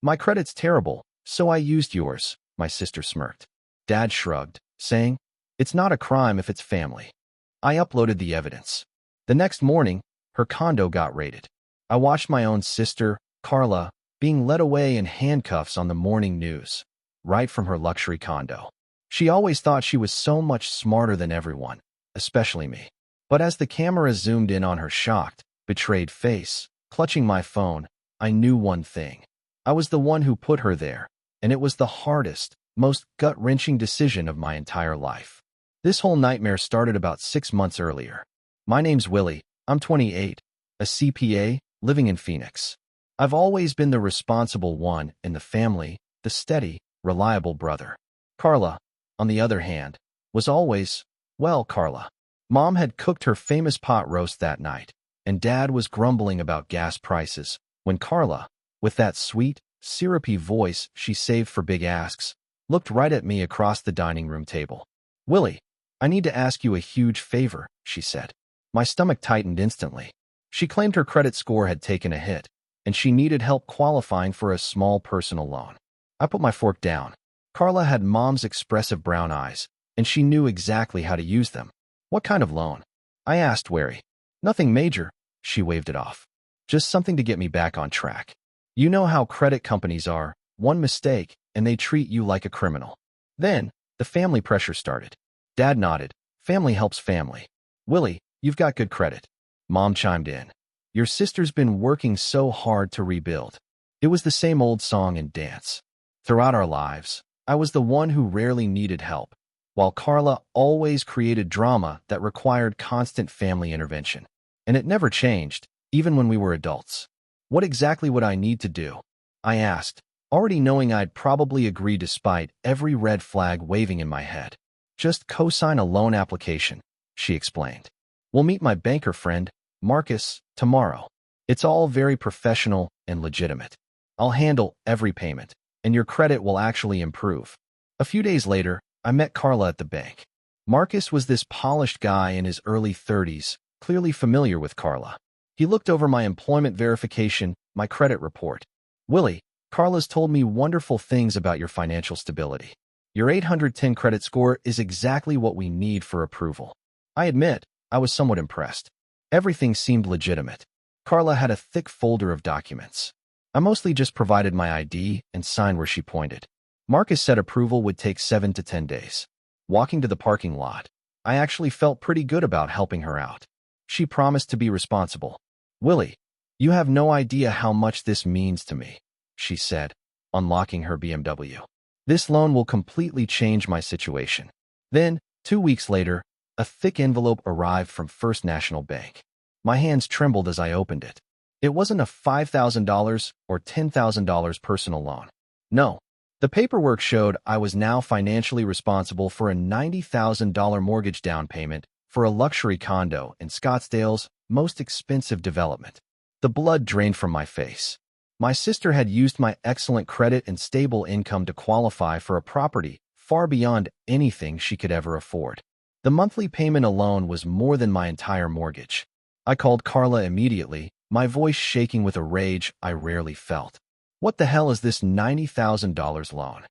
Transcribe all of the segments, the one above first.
My credit's terrible, so I used yours, my sister smirked. Dad shrugged, saying, "It's not a crime if it's family." I uploaded the evidence. The next morning, her condo got raided. I watched my own sister, Carla, being led away in handcuffs on the morning news, right from her luxury condo. She always thought she was so much smarter than everyone, especially me. But as the camera zoomed in on her shocked, betrayed face, clutching my phone, I knew one thing. I was the one who put her there, and it was the hardest, most gut-wrenching decision of my entire life. This whole nightmare started about 6 months earlier. My name's Willie. I'm 28, a CPA, living in Phoenix. I've always been the responsible one in the family, the steady, reliable brother. Carla, on the other hand, was always, well, Carla. Mom had cooked her famous pot roast that night, and Dad was grumbling about gas prices when Carla, with that sweet, syrupy voice she saved for big asks, looked right at me across the dining room table. "Willie, I need to ask you a huge favor," she said. My stomach tightened instantly. She claimed her credit score had taken a hit, and she needed help qualifying for a small personal loan. I put my fork down. Carla had Mom's expressive brown eyes, and she knew exactly how to use them. "What kind of loan?" I asked, wary. "Nothing major," she waved it off. "Just something to get me back on track. You know how credit companies are, one mistake, and they treat you like a criminal." Then, the family pressure started. Dad nodded. "Family helps family." "Willie, you've got good credit." Mom chimed in. "Your sister's been working so hard to rebuild." It was the same old song and dance. Throughout our lives, I was the one who rarely needed help, while Carla always created drama that required constant family intervention. And it never changed, even when we were adults. What exactly would I need to do? I asked, already knowing I'd probably agree despite every red flag waving in my head. "Just co-sign a loan application," she explained. "We'll meet my banker friend, Marcus, tomorrow. It's all very professional and legitimate. I'll handle every payment, and your credit will actually improve." A few days later, I met Carla at the bank. Marcus was this polished guy in his early 30s, clearly familiar with Carla. He looked over my employment verification, my credit report. "Willie, Carla's told me wonderful things about your financial stability. Your 810 credit score is exactly what we need for approval." I admit, I was somewhat impressed. Everything seemed legitimate. Carla had a thick folder of documents. I mostly just provided my ID and signed where she pointed. Marcus said approval would take 7 to 10 days. Walking to the parking lot, I actually felt pretty good about helping her out. She promised to be responsible. "Willie, you have no idea how much this means to me," she said, unlocking her BMW. "This loan will completely change my situation." Then, 2 weeks later, a thick envelope arrived from First National Bank. My hands trembled as I opened it. It wasn't a $5,000 or $10,000 personal loan. No, the paperwork showed I was now financially responsible for a $90,000 mortgage down payment for a luxury condo in Scottsdale's most expensive development. The blood drained from my face. My sister had used my excellent credit and stable income to qualify for a property far beyond anything she could ever afford. The monthly payment alone was more than my entire mortgage. I called Carla immediately, my voice shaking with a rage I rarely felt. "What the hell is this $90,000 loan?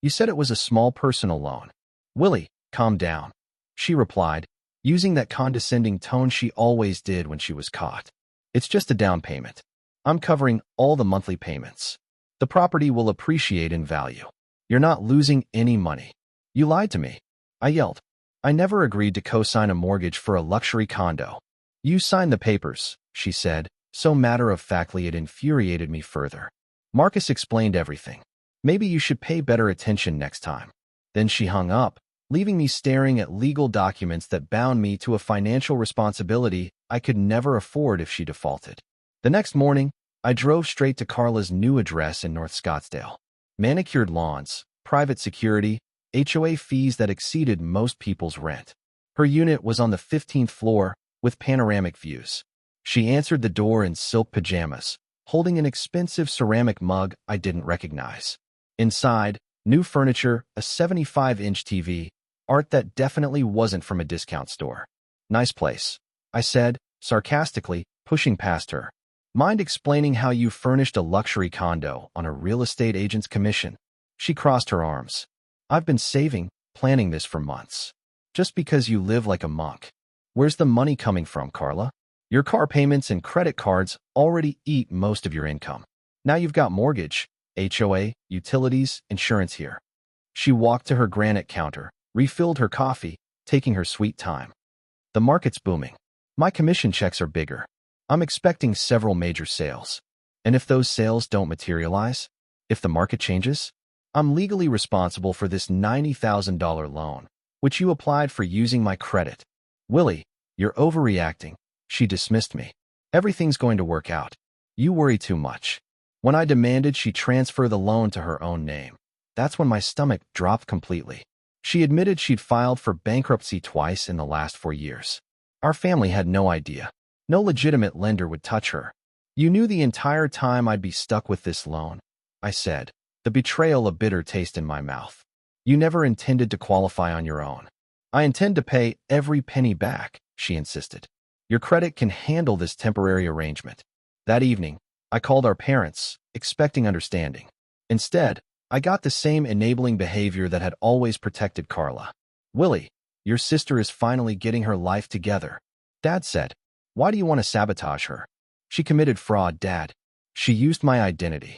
You said it was a small personal loan." "Willie, calm down," she replied, using that condescending tone she always did when she was caught. "It's just a down payment. I'm covering all the monthly payments. The property will appreciate in value. You're not losing any money." "You lied to me," I yelled. "I never agreed to co-sign a mortgage for a luxury condo." "You signed the papers," she said, so matter-of-factly it infuriated me further. Marcus explained everything. "Maybe you should pay better attention next time." Then she hung up, leaving me staring at legal documents that bound me to a financial responsibility I could never afford if she defaulted. The next morning, I drove straight to Carla's new address in North Scottsdale. Manicured lawns, private security, HOA fees that exceeded most people's rent. Her unit was on the 15th floor, with panoramic views. She answered the door in silk pajamas, holding an expensive ceramic mug I didn't recognize. Inside, new furniture, a 75-inch TV, art that definitely wasn't from a discount store. "Nice place," I said, sarcastically, pushing past her. Mind explaining how you furnished a luxury condo on a real estate agent's commission? She crossed her arms. I've been saving, planning this for months. Just because you live like a monk. Where's the money coming from, Carla? Your car payments and credit cards already eat most of your income. Now you've got mortgage, HOA, utilities, insurance here. She walked to her granite counter, refilled her coffee, taking her sweet time. The market's booming. My commission checks are bigger. I'm expecting several major sales. And if those sales don't materialize, if the market changes, I'm legally responsible for this $90,000 loan, which you applied for using my credit. Willie, you're overreacting. She dismissed me. Everything's going to work out. You worry too much. When I demanded she transfer the loan to her own name, that's when my stomach dropped completely. She admitted she'd filed for bankruptcy twice in the last 4 years. Our family had no idea. No legitimate lender would touch her. You knew the entire time I'd be stuck with this loan, I said, the betrayal a bitter taste in my mouth. You never intended to qualify on your own. I intend to pay every penny back, she insisted. Your credit can handle this temporary arrangement. That evening, I called our parents, expecting understanding. Instead, I got the same enabling behavior that had always protected Carla. Willie, your sister is finally getting her life together. Dad said, why do you want to sabotage her? She committed fraud, Dad. She used my identity.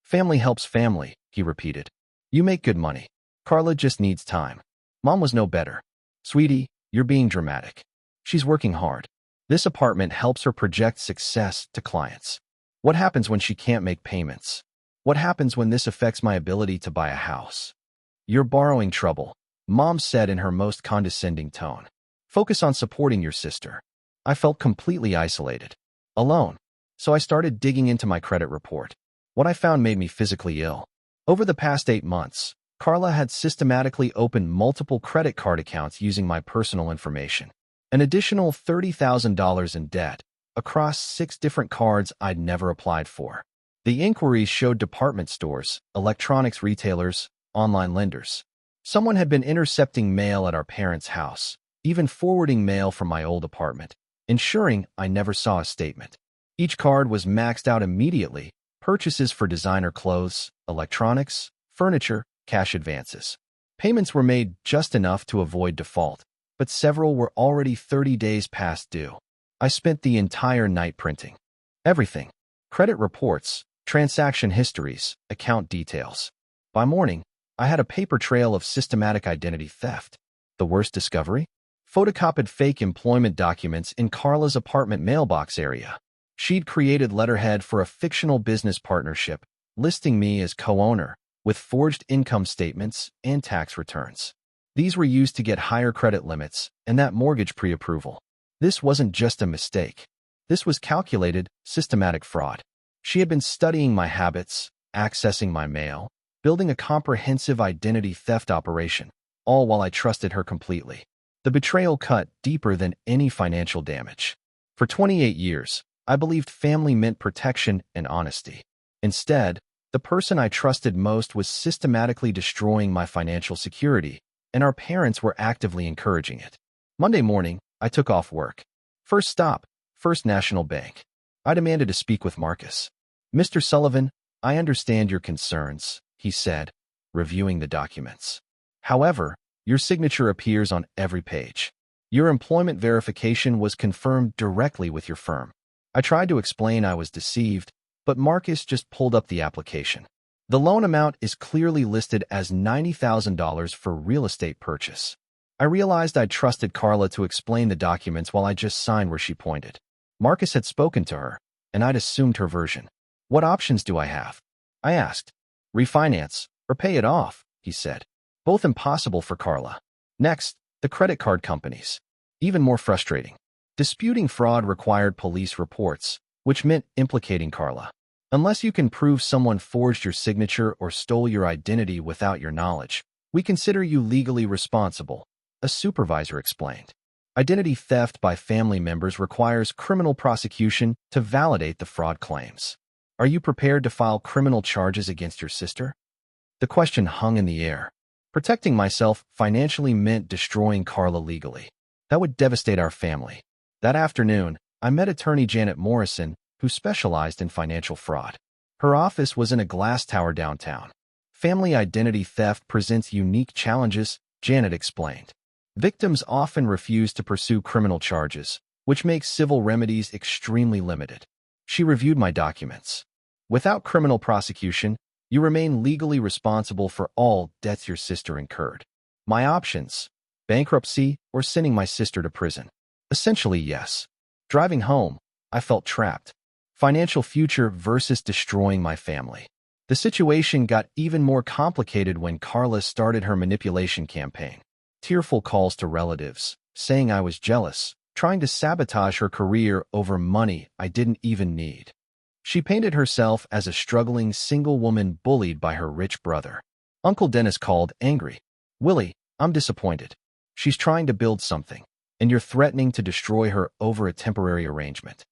Family helps family, he repeated. You make good money. Carla just needs time. Mom was no better. Sweetie, you're being dramatic. She's working hard. This apartment helps her project success to clients. What happens when she can't make payments? What happens when this affects my ability to buy a house? You're borrowing trouble, Mom said in her most condescending tone. Focus on supporting your sister. I felt completely isolated, alone. So I started digging into my credit report. What I found made me physically ill. Over the past 8 months, Carla had systematically opened multiple credit card accounts using my personal information. An additional $30,000 in debt across 6 different cards I'd never applied for. The inquiries showed department stores, electronics retailers, online lenders. Someone had been intercepting mail at our parents' house, even forwarding mail from my old apartment, ensuring I never saw a statement. Each card was maxed out immediately, purchases for designer clothes, electronics, furniture, cash advances. Payments were made just enough to avoid default, but several were already 30 days past due. I spent the entire night printing everything. Credit reports, transaction histories, account details. By morning, I had a paper trail of systematic identity theft. The worst discovery? Photocopied fake employment documents in Carla's apartment mailbox area. She'd created letterhead for a fictional business partnership, listing me as co-owner, with forged income statements and tax returns. These were used to get higher credit limits and that mortgage pre-approval. This wasn't just a mistake. This was calculated, systematic fraud. She had been studying my habits, accessing my mail, building a comprehensive identity theft operation, all while I trusted her completely. The betrayal cut deeper than any financial damage. For 28 years, I believed family meant protection and honesty. Instead, the person I trusted most was systematically destroying my financial security, and our parents were actively encouraging it. Monday morning, I took off work. First stop, First National Bank. I demanded to speak with Marcus. Mr. Sullivan, I understand your concerns, he said, reviewing the documents. However, your signature appears on every page. Your employment verification was confirmed directly with your firm. I tried to explain I was deceived, but Marcus just pulled up the application. The loan amount is clearly listed as $90,000 for real estate purchase. I realized I'd trusted Carla to explain the documents while I just signed where she pointed. Marcus had spoken to her, and I'd assumed her version. What options do I have? I asked. Refinance, or pay it off, he said. Both impossible for Carla. Next, the credit card companies. Even more frustrating. Disputing fraud required police reports, which meant implicating Carla. Unless you can prove someone forged your signature or stole your identity without your knowledge, we consider you legally responsible, a supervisor explained. Identity theft by family members requires criminal prosecution to validate the fraud claims. Are you prepared to file criminal charges against your sister? The question hung in the air. Protecting myself financially meant destroying Carla legally. That would devastate our family. That afternoon, I met attorney Janet Morrison who specialized in financial fraud. Her office was in a glass tower downtown. Family identity theft presents unique challenges, Janet explained. Victims often refuse to pursue criminal charges, which makes civil remedies extremely limited. She reviewed my documents. Without criminal prosecution, you remain legally responsible for all debts your sister incurred. My options: bankruptcy or sending my sister to prison. Essentially, yes. Driving home, I felt trapped. Financial future versus destroying my family. The situation got even more complicated when Carla started her manipulation campaign. Tearful calls to relatives, saying I was jealous, trying to sabotage her career over money I didn't even need. She painted herself as a struggling single woman bullied by her rich brother. Uncle Dennis called, angry. Willie, I'm disappointed. She's trying to build something, and you're threatening to destroy her over a temporary arrangement.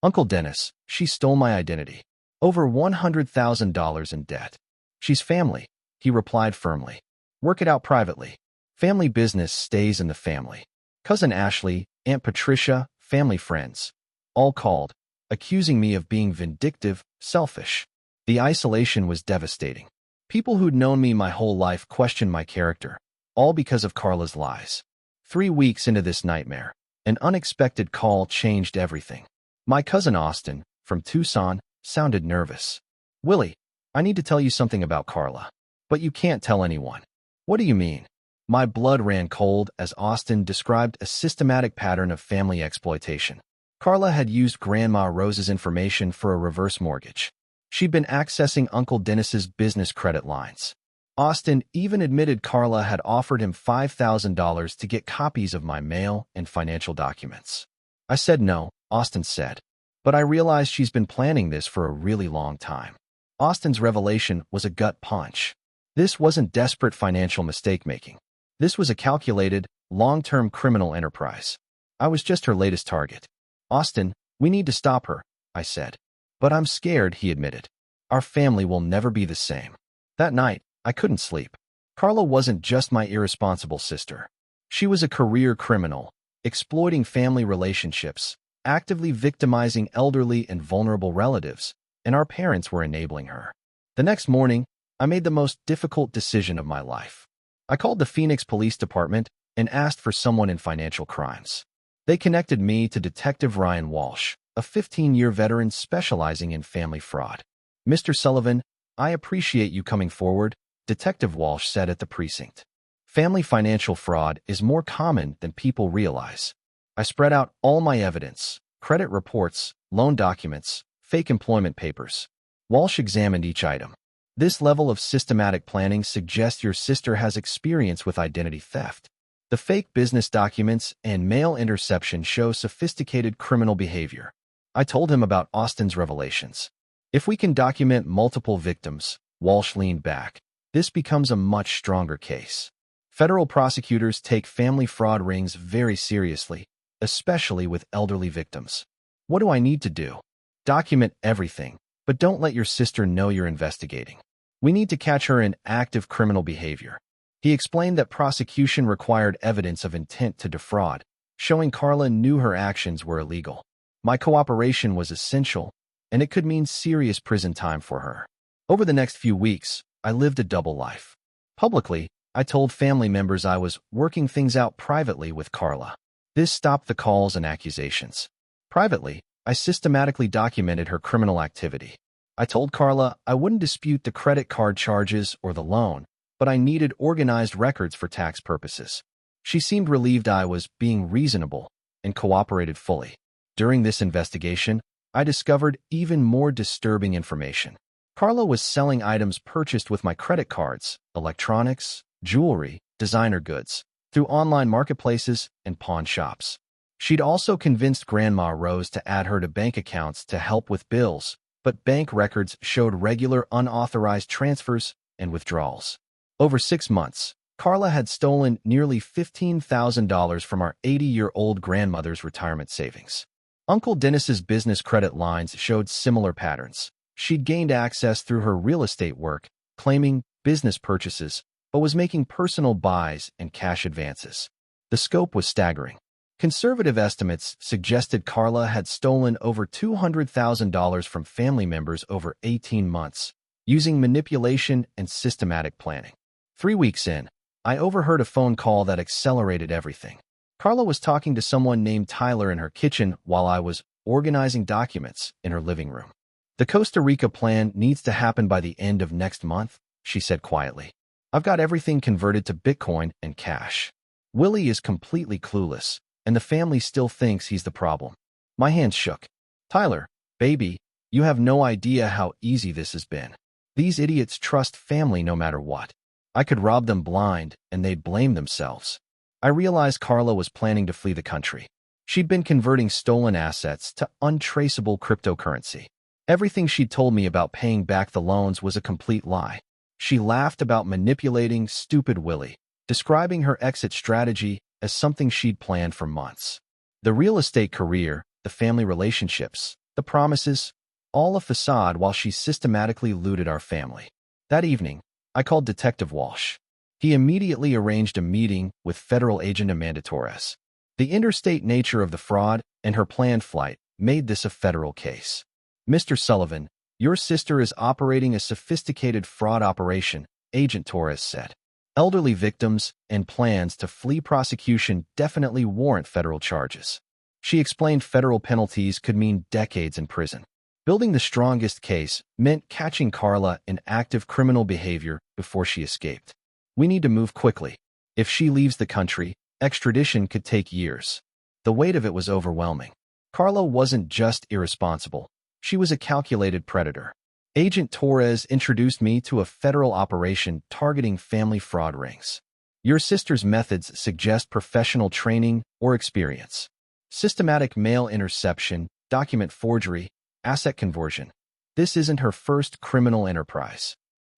Uncle Dennis, she stole my identity. Over $100,000 in debt. She's family, he replied firmly. Work it out privately. Family business stays in the family. Cousin Ashley, Aunt Patricia, family friends. All called, accusing me of being vindictive, selfish. The isolation was devastating. People who'd known me my whole life questioned my character, all because of Carla's lies. 3 weeks into this nightmare, an unexpected call changed everything. My cousin Austin, from Tucson, sounded nervous. Willie, I need to tell you something about Carla. But you can't tell anyone. What do you mean? My blood ran cold as Austin described a systematic pattern of family exploitation. Carla had used Grandma Rose's information for a reverse mortgage. She'd been accessing Uncle Dennis's business credit lines. Austin even admitted Carla had offered him $5,000 to get copies of my mail and financial documents. I said no, Austin said. But I realized she's been planning this for a really long time. Austin's revelation was a gut punch. This wasn't desperate financial mistake-making. This was a calculated, long-term criminal enterprise. I was just her latest target. Austin, we need to stop her, I said. But I'm scared, he admitted. Our family will never be the same. That night, I couldn't sleep. Carla wasn't just my irresponsible sister. She was a career criminal, exploiting family relationships, actively victimizing elderly and vulnerable relatives, and our parents were enabling her. The next morning, I made the most difficult decision of my life. I called the Phoenix Police Department and asked for someone in financial crimes. They connected me to Detective Ryan Walsh, a 15-year veteran specializing in family fraud. Mr. Sullivan, I appreciate you coming forward, Detective Walsh said at the precinct. Family financial fraud is more common than people realize. I spread out all my evidence, credit reports, loan documents, fake employment papers. Walsh examined each item. This level of systematic planning suggests your sister has experience with identity theft. The fake business documents and mail interception show sophisticated criminal behavior. I told him about Austin's revelations. If we can document multiple victims, Walsh leaned back, this becomes a much stronger case. Federal prosecutors take family fraud rings very seriously, especially with elderly victims. What do I need to do? Document everything, but don't let your sister know you're investigating. We need to catch her in active criminal behavior. He explained that prosecution required evidence of intent to defraud, showing Carla knew her actions were illegal. My cooperation was essential, and it could mean serious prison time for her. Over the next few weeks, I lived a double life. Publicly, I told family members I was working things out privately with Carla. This stopped the calls and accusations. Privately, I systematically documented her criminal activity. I told Carla I wouldn't dispute the credit card charges or the loan, but I needed organized records for tax purposes. She seemed relieved I was being reasonable and cooperated fully. During this investigation, I discovered even more disturbing information. Carla was selling items purchased with my credit cards, electronics, jewelry, designer goods, through online marketplaces and pawn shops. She'd also convinced Grandma Rose to add her to bank accounts to help with bills, but bank records showed regular unauthorized transfers and withdrawals. Over 6 months, Carla had stolen nearly $15,000 from our 80-year-old grandmother's retirement savings. Uncle Dennis's business credit lines showed similar patterns. She'd gained access through her real estate work, claiming business purchases, but was making personal buys and cash advances. The scope was staggering. Conservative estimates suggested Carla had stolen over $200,000 from family members over 18 months, using manipulation and systematic planning. 3 weeks in, I overheard a phone call that accelerated everything. Carla was talking to someone named Tyler in her kitchen while I was organizing documents in her living room. "The Costa Rica plan needs to happen by the end of next month," she said quietly. "I've got everything converted to Bitcoin and cash. Willie is completely clueless, and the family still thinks he's the problem." My hands shook. "Tyler, baby, you have no idea how easy this has been. These idiots trust family no matter what. I could rob them blind, and they'd blame themselves." I realized Carla was planning to flee the country. She'd been converting stolen assets to untraceable cryptocurrency. Everything she'd told me about paying back the loans was a complete lie. She laughed about manipulating stupid Willie, describing her exit strategy as something she'd planned for months. The real estate career, the family relationships, the promises, all a facade while she systematically looted our family. That evening, I called Detective Walsh. He immediately arranged a meeting with federal agent Amanda Torres. The interstate nature of the fraud and her planned flight made this a federal case. "Mr. Sullivan, your sister is operating a sophisticated fraud operation," Agent Torres said. "Elderly victims and plans to flee prosecution definitely warrant federal charges." She explained federal penalties could mean decades in prison. Building the strongest case meant catching Carla in active criminal behavior before she escaped. "We need to move quickly. If she leaves the country, extradition could take years." The weight of it was overwhelming. Carla wasn't just irresponsible. She was a calculated predator. Agent Torres introduced me to a federal operation targeting family fraud rings. "Your sister's methods suggest professional training or experience. Systematic mail interception, document forgery, asset conversion. This isn't her first criminal enterprise."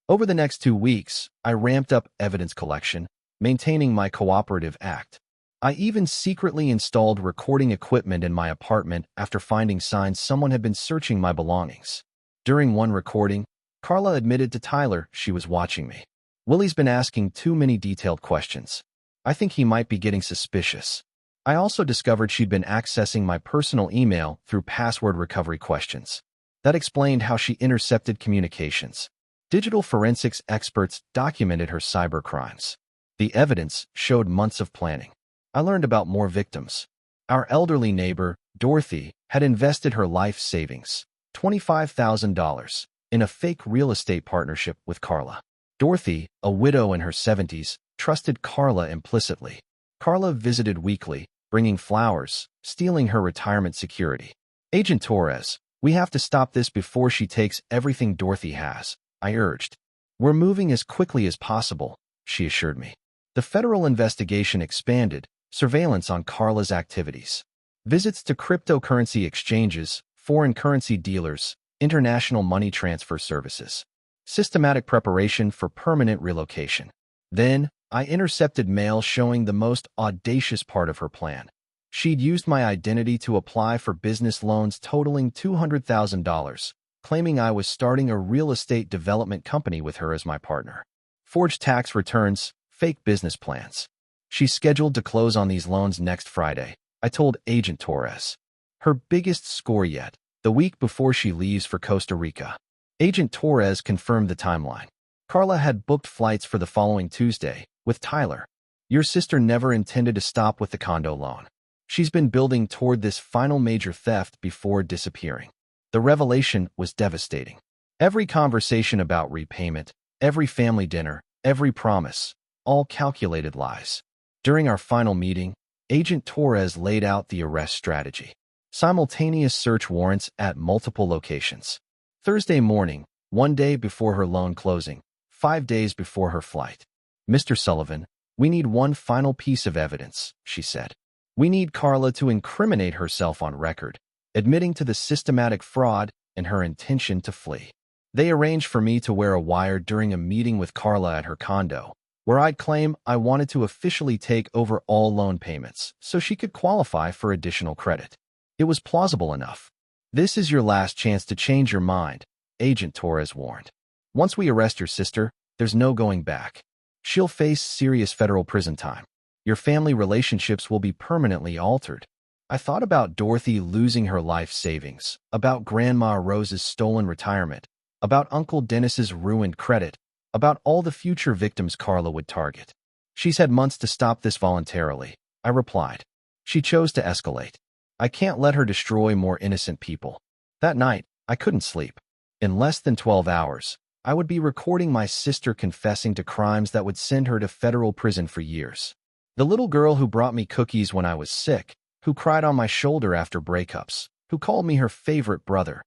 Over the next 2 weeks, I ramped up evidence collection, maintaining my cooperative act. I even secretly installed recording equipment in my apartment after finding signs someone had been searching my belongings. During one recording, Carla admitted to Tyler she was watching me. "Willie's been asking too many detailed questions. I think he might be getting suspicious." I also discovered she'd been accessing my personal email through password recovery questions. That explained how she intercepted communications. Digital forensics experts documented her cyber crimes. The evidence showed months of planning. I learned about more victims. Our elderly neighbor, Dorothy, had invested her life savings, $25,000, in a fake real estate partnership with Carla. Dorothy, a widow in her 70s, trusted Carla implicitly. Carla visited weekly, bringing flowers, stealing her retirement security. "Agent Torres, we have to stop this before she takes everything Dorothy has," I urged. "We're moving as quickly as possible," she assured me. The federal investigation expanded, surveillance on Carla's activities. Visits to cryptocurrency exchanges, foreign currency dealers, international money transfer services. Systematic preparation for permanent relocation. Then, I intercepted mail showing the most audacious part of her plan. She'd used my identity to apply for business loans totaling $200,000, claiming I was starting a real estate development company with her as my partner. Forged tax returns, fake business plans. She's scheduled to close on these loans next Friday, I told Agent Torres. Her biggest score yet, the week before she leaves for Costa Rica. Agent Torres confirmed the timeline. Carla had booked flights for the following Tuesday, with Tyler. "Your sister never intended to stop with the condo loan. She's been building toward this final major theft before disappearing." The revelation was devastating. Every conversation about repayment, every family dinner, every promise, all calculated lies. During our final meeting, Agent Torres laid out the arrest strategy. Simultaneous search warrants at multiple locations. Thursday morning, 1 day before her loan closing, 5 days before her flight. "Mr. Sullivan, we need one final piece of evidence," she said. "We need Carla to incriminate herself on record, admitting to the systematic fraud and her intention to flee." They arranged for me to wear a wire during a meeting with Carla at her condo, where I'd claim I wanted to officially take over all loan payments so she could qualify for additional credit. It was plausible enough. "This is your last chance to change your mind," Agent Torres warned. "Once we arrest your sister, there's no going back. She'll face serious federal prison time." Your family relationships will be permanently altered. I thought about Dorothy losing her life savings, about Grandma Rose's stolen retirement, about Uncle Dennis's ruined credit, about all the future victims Carla would target. She's had months to stop this voluntarily, I replied. She chose to escalate. I can't let her destroy more innocent people. That night, I couldn't sleep. In less than 12 hours, I would be recording my sister confessing to crimes that would send her to federal prison for years. The little girl who brought me cookies when I was sick, who cried on my shoulder after breakups, who called me her favorite brother.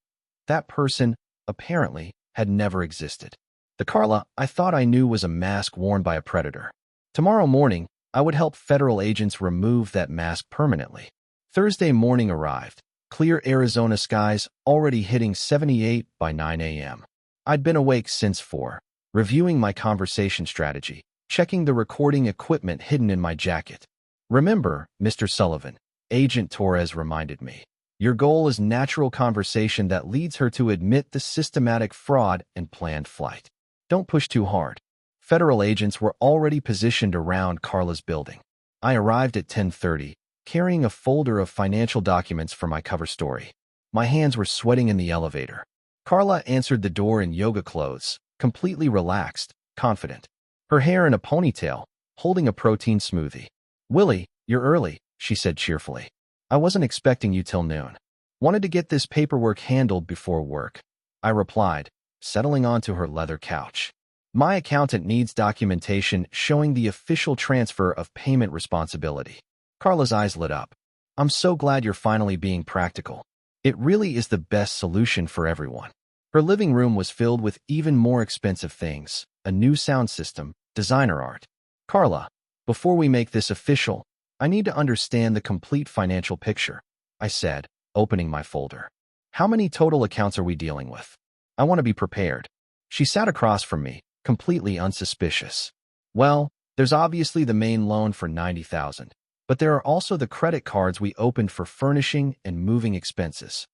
That person, apparently, had never existed. The Carla I thought I knew was a mask worn by a predator. Tomorrow morning, I would help federal agents remove that mask permanently. Thursday morning arrived. Clear Arizona skies already hitting 78 by 9 a.m. I'd been awake since 4, reviewing my conversation strategy, checking the recording equipment hidden in my jacket. Remember, Mr. Sullivan, Agent Torres reminded me. Your goal is natural conversation that leads her to admit the systematic fraud and planned flight. Don't push too hard. Federal agents were already positioned around Carla's building. I arrived at 10:30, carrying a folder of financial documents for my cover story. My hands were sweating in the elevator. Carla answered the door in yoga clothes, completely relaxed, confident. Her hair in a ponytail, holding a protein smoothie. "Willie, you're early," she said cheerfully. "I wasn't expecting you till noon. Wanted to get this paperwork handled before work," I replied, settling onto her leather couch. "My accountant needs documentation showing the official transfer of payment responsibility." Carla's eyes lit up. "I'm so glad you're finally being practical. It really is the best solution for everyone." Her living room was filled with even more expensive things, a new sound system, designer art. "Carla, before we make this official, I need to understand the complete financial picture," I said, opening my folder. "How many total accounts are we dealing with? I want to be prepared." She sat across from me, completely unsuspicious. "Well, there's obviously the main loan for $90,000. But there are also the credit cards we opened for furnishing and moving expenses."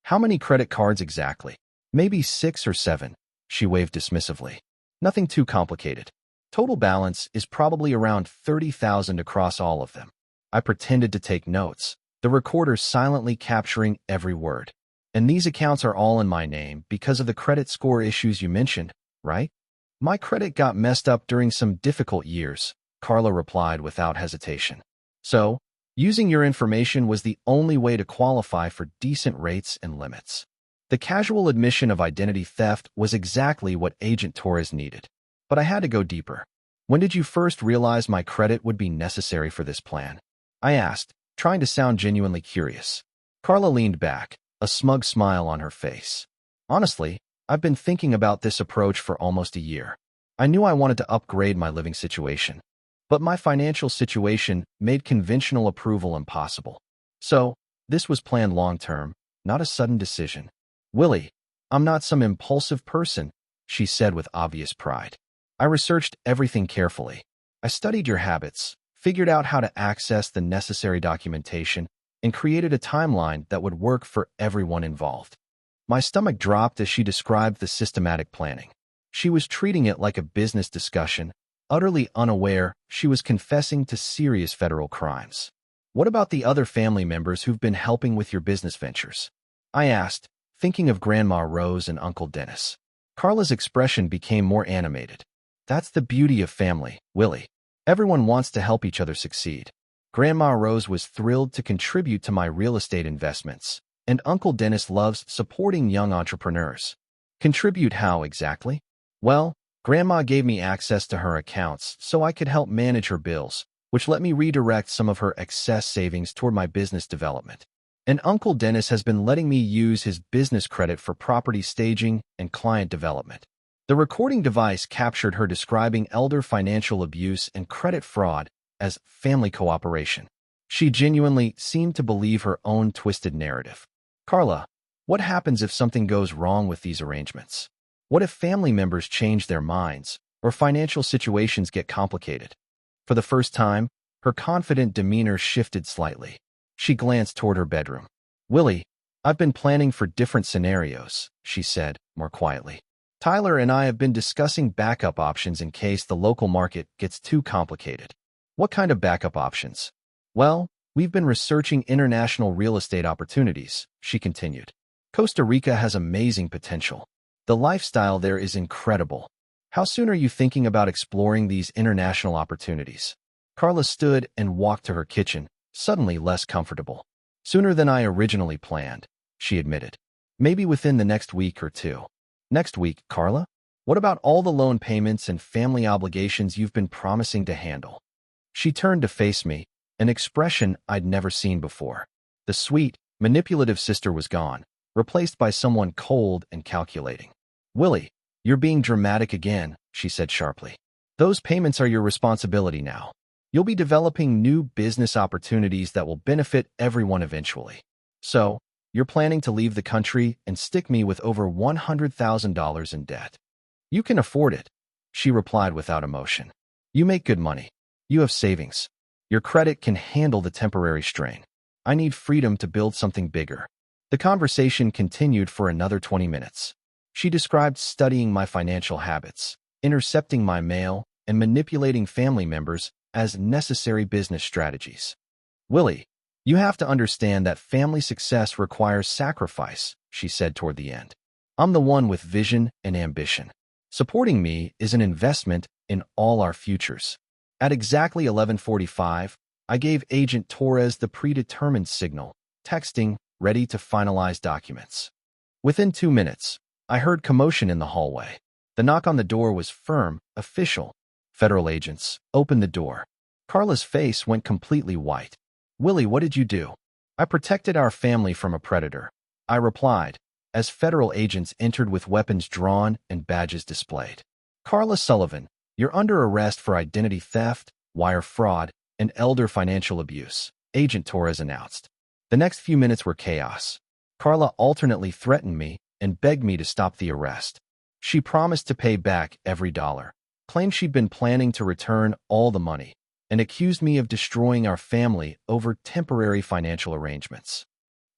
"How many credit cards exactly?" "Maybe 6 or 7, she waved dismissively. "Nothing too complicated. Total balance is probably around 30,000 across all of them." I pretended to take notes, the recorder silently capturing every word. "And these accounts are all in my name because of the credit score issues you mentioned, right?" "My credit got messed up during some difficult years," Carla replied without hesitation. "So, using your information was the only way to qualify for decent rates and limits." The casual admission of identity theft was exactly what Agent Torres needed. But I had to go deeper. "When did you first realize my credit would be necessary for this plan?" I asked, trying to sound genuinely curious. Carla leaned back, a smug smile on her face. "Honestly, I've been thinking about this approach for almost a year. I knew I wanted to upgrade my living situation. But my financial situation made conventional approval impossible. So, this was planned long-term, not a sudden decision." "Willie, I'm not some impulsive person," she said with obvious pride. "I researched everything carefully. I studied your habits, figured out how to access the necessary documentation, and created a timeline that would work for everyone involved." My stomach dropped as she described the systematic planning. She was treating it like a business discussion, utterly unaware she was confessing to serious federal crimes. "What about the other family members who've been helping with your business ventures?" I asked, thinking of Grandma Rose and Uncle Dennis. Carla's expression became more animated. "That's the beauty of family, Willie. Everyone wants to help each other succeed. Grandma Rose was thrilled to contribute to my real estate investments, and Uncle Dennis loves supporting young entrepreneurs." "Contribute how exactly?" "Well, Grandma gave me access to her accounts so I could help manage her bills, which let me redirect some of her excess savings toward my business development. And Uncle Dennis has been letting me use his business credit for property staging and client development." The recording device captured her describing elder financial abuse and credit fraud as family cooperation. She genuinely seemed to believe her own twisted narrative. "Carla, what happens if something goes wrong with these arrangements? What if family members change their minds, or financial situations get complicated?" For the first time, her confident demeanor shifted slightly. She glanced toward her bedroom. "Willie, I've been planning for different scenarios," she said, more quietly. "Tyler and I have been discussing backup options in case the local market gets too complicated. What kind of backup options? Well, we've been researching international real estate opportunities, she continued. Costa Rica has amazing potential. The lifestyle there is incredible. How soon are you thinking about exploring these international opportunities? Carla stood and walked to her kitchen, suddenly less comfortable. Sooner than I originally planned, she admitted. Maybe within the next week or two. Next week, Carla? What about all the loan payments and family obligations you've been promising to handle? She turned to face me, an expression I'd never seen before. The sweet, manipulative sister was gone, replaced by someone cold and calculating. Willie, you're being dramatic again, she said sharply. Those payments are your responsibility now. You'll be developing new business opportunities that will benefit everyone eventually. So, you're planning to leave the country and stick me with over $100,000 in debt. You can afford it, she replied without emotion. You make good money. You have savings. Your credit can handle the temporary strain. I need freedom to build something bigger. The conversation continued for another 20 minutes. She described studying my financial habits, intercepting my mail, and manipulating family members as necessary business strategies. Willie, you have to understand that family success requires sacrifice, she said toward the end. I'm the one with vision and ambition. Supporting me is an investment in all our futures. At exactly 11:45, I gave Agent Torres the predetermined signal, texting, ready to finalize documents. Within 2 minutes, I heard commotion in the hallway. The knock on the door was firm, official. Federal agents, open the door. Carla's face went completely white. Willie, what did you do? I protected our family from a predator, I replied, as federal agents entered with weapons drawn and badges displayed. Carla Sullivan, you're under arrest for identity theft, wire fraud, and elder financial abuse, Agent Torres announced. The next few minutes were chaos. Carla alternately threatened me and begged me to stop the arrest. She promised to pay back every dollar, claimed she'd been planning to return all the money, and accused me of destroying our family over temporary financial arrangements.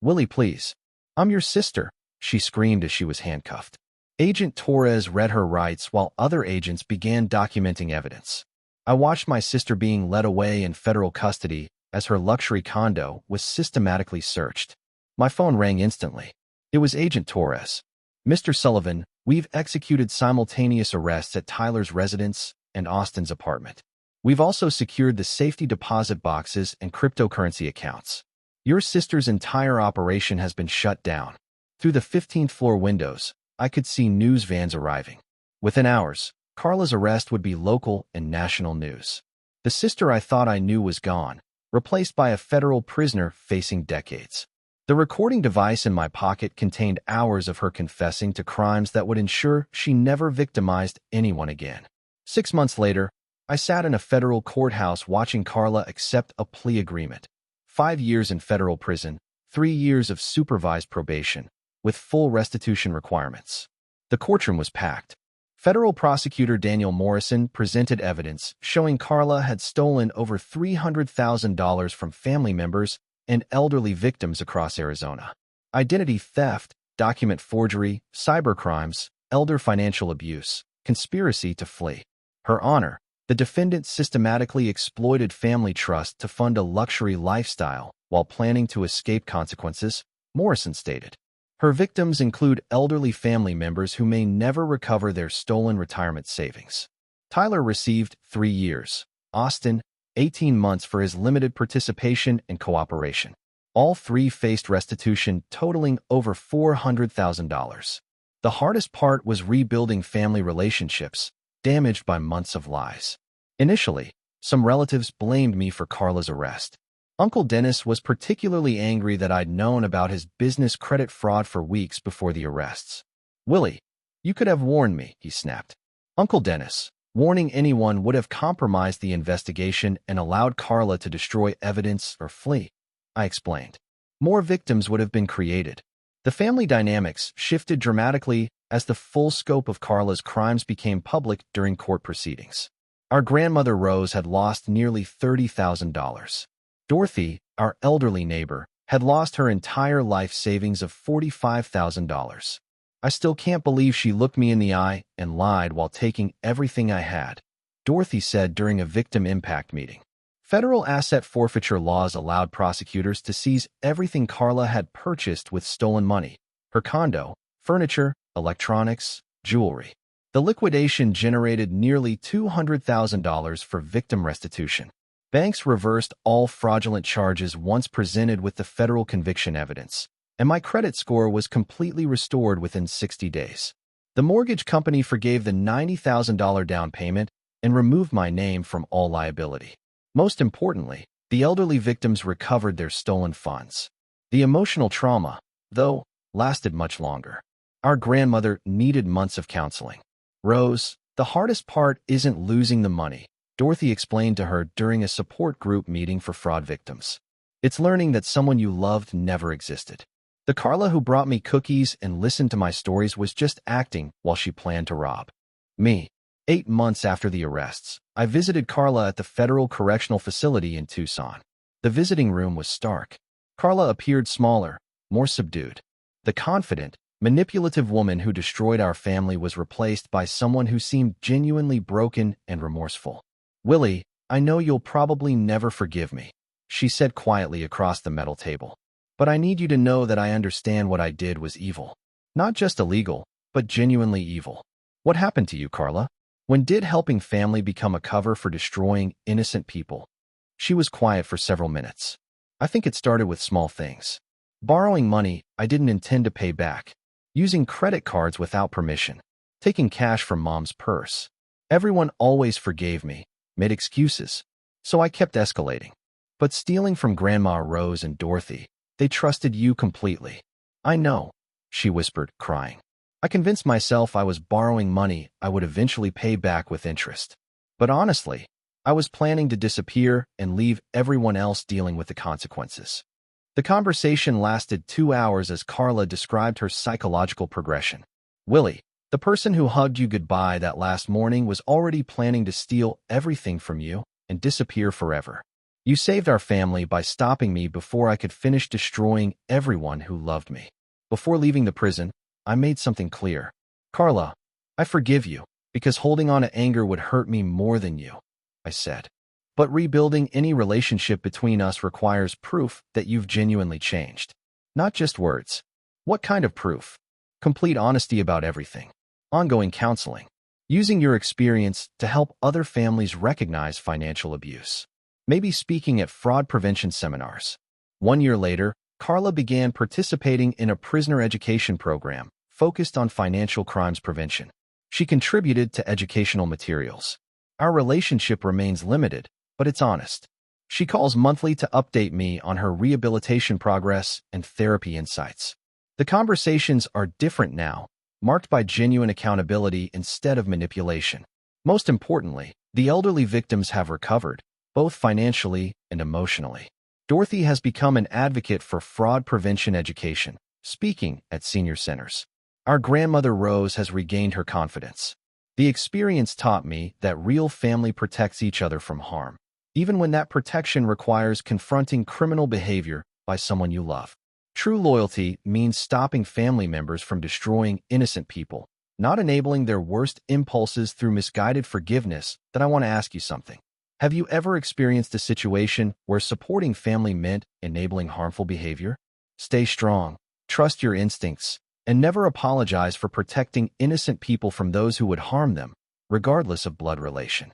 Willie, please. I'm your sister, she screamed as she was handcuffed. Agent Torres read her rights while other agents began documenting evidence. I watched my sister being led away in federal custody as her luxury condo was systematically searched. My phone rang instantly. It was Agent Torres. Mr. Sullivan, we've executed simultaneous arrests at Tyler's residence and Austin's apartment. We've also secured the safety deposit boxes and cryptocurrency accounts. Your sister's entire operation has been shut down. Through the 15th floor windows, I could see news vans arriving. Within hours, Carla's arrest would be local and national news. The sister I thought I knew was gone, replaced by a federal prisoner facing decades. The recording device in my pocket contained hours of her confessing to crimes that would ensure she never victimized anyone again. 6 months later, I sat in a federal courthouse watching Carla accept a plea agreement. 5 years in federal prison, 3 years of supervised probation, with full restitution requirements. The courtroom was packed. Federal prosecutor Daniel Morrison presented evidence showing Carla had stolen over $300,000 from family members and elderly victims across Arizona. Identity theft, document forgery, cybercrimes, elder financial abuse, conspiracy to flee. Her Honor, the defendant systematically exploited family trust to fund a luxury lifestyle while planning to escape consequences, Morrison stated. Her victims include elderly family members who may never recover their stolen retirement savings. Tyler received 3 years. Austin, 18 months for his limited participation and cooperation. All three faced restitution totaling over $400,000. The hardest part was rebuilding family relationships, damaged by months of lies. Initially, some relatives blamed me for Carla's arrest. Uncle Dennis was particularly angry that I'd known about his business credit fraud for weeks before the arrests. Willie, you could have warned me, he snapped. Uncle Dennis, warning anyone would have compromised the investigation and allowed Carla to destroy evidence or flee, I explained. More victims would have been created. The family dynamics shifted dramatically as the full scope of Carla's crimes became public during court proceedings. Our grandmother Rose had lost nearly $30,000. Dorothy, our elderly neighbor, had lost her entire life savings of $45,000. I still can't believe she looked me in the eye and lied while taking everything I had, Dorothy said during a victim impact meeting. Federal asset forfeiture laws allowed prosecutors to seize everything Carla had purchased with stolen money: her condo, furniture, electronics, jewelry. The liquidation generated nearly $200,000 for victim restitution. Banks reversed all fraudulent charges once presented with the federal conviction evidence, and my credit score was completely restored within 60 days. The mortgage company forgave the $90,000 down payment and removed my name from all liability. Most importantly, the elderly victims recovered their stolen funds. The emotional trauma, though, lasted much longer. Our grandmother needed months of counseling. "Rose, the hardest part isn't losing the money," Dorothy explained to her during a support group meeting for fraud victims. "It's learning that someone you loved never existed. The Carla who brought me cookies and listened to my stories was just acting while she planned to rob me." 8 months after the arrests, I visited Carla at the Federal Correctional Facility in Tucson. The visiting room was stark. Carla appeared smaller, more subdued. The confident, manipulative woman who destroyed our family was replaced by someone who seemed genuinely broken and remorseful. "Willie, I know you'll probably never forgive me," she said quietly across the metal table. "But I need you to know that I understand what I did was evil. Not just illegal, but genuinely evil." "What happened to you, Carla? When did helping family become a cover for destroying innocent people?" She was quiet for several minutes. "I think it started with small things. Borrowing money I didn't intend to pay back. Using credit cards without permission. Taking cash from mom's purse. Everyone always forgave me, made excuses. So I kept escalating. But stealing from Grandma Rose and Dorothy, they trusted you completely." "I know," she whispered, crying. "I convinced myself I was borrowing money I would eventually pay back with interest. But honestly, I was planning to disappear and leave everyone else dealing with the consequences." The conversation lasted 2 hours as Carla described her psychological progression. "Willie, the person who hugged you goodbye that last morning was already planning to steal everything from you and disappear forever. You saved our family by stopping me before I could finish destroying everyone who loved me. Before leaving the prison, I made something clear. Carla, I forgive you, because holding on to anger would hurt me more than you," I said. "But rebuilding any relationship between us requires proof that you've genuinely changed. Not just words." "What kind of proof?" "Complete honesty about everything. Ongoing counseling. Using your experience to help other families recognize financial abuse. Maybe speaking at fraud prevention seminars." 1 year later, Carla began participating in a prisoner education program focused on financial crimes prevention. She contributed to educational materials. Our relationship remains limited, but it's honest. She calls monthly to update me on her rehabilitation progress and therapy insights. The conversations are different now, marked by genuine accountability instead of manipulation. Most importantly, the elderly victims have recovered, both financially and emotionally. Dorothy has become an advocate for fraud prevention education, speaking at senior centers. Our grandmother Rose has regained her confidence. The experience taught me that real family protects each other from harm, even when that protection requires confronting criminal behavior by someone you love. True loyalty means stopping family members from destroying innocent people, not enabling their worst impulses through misguided forgiveness. Then I want to ask you something. Have you ever experienced a situation where supporting family meant enabling harmful behavior? Stay strong, trust your instincts, and never apologize for protecting innocent people from those who would harm them, regardless of blood relation.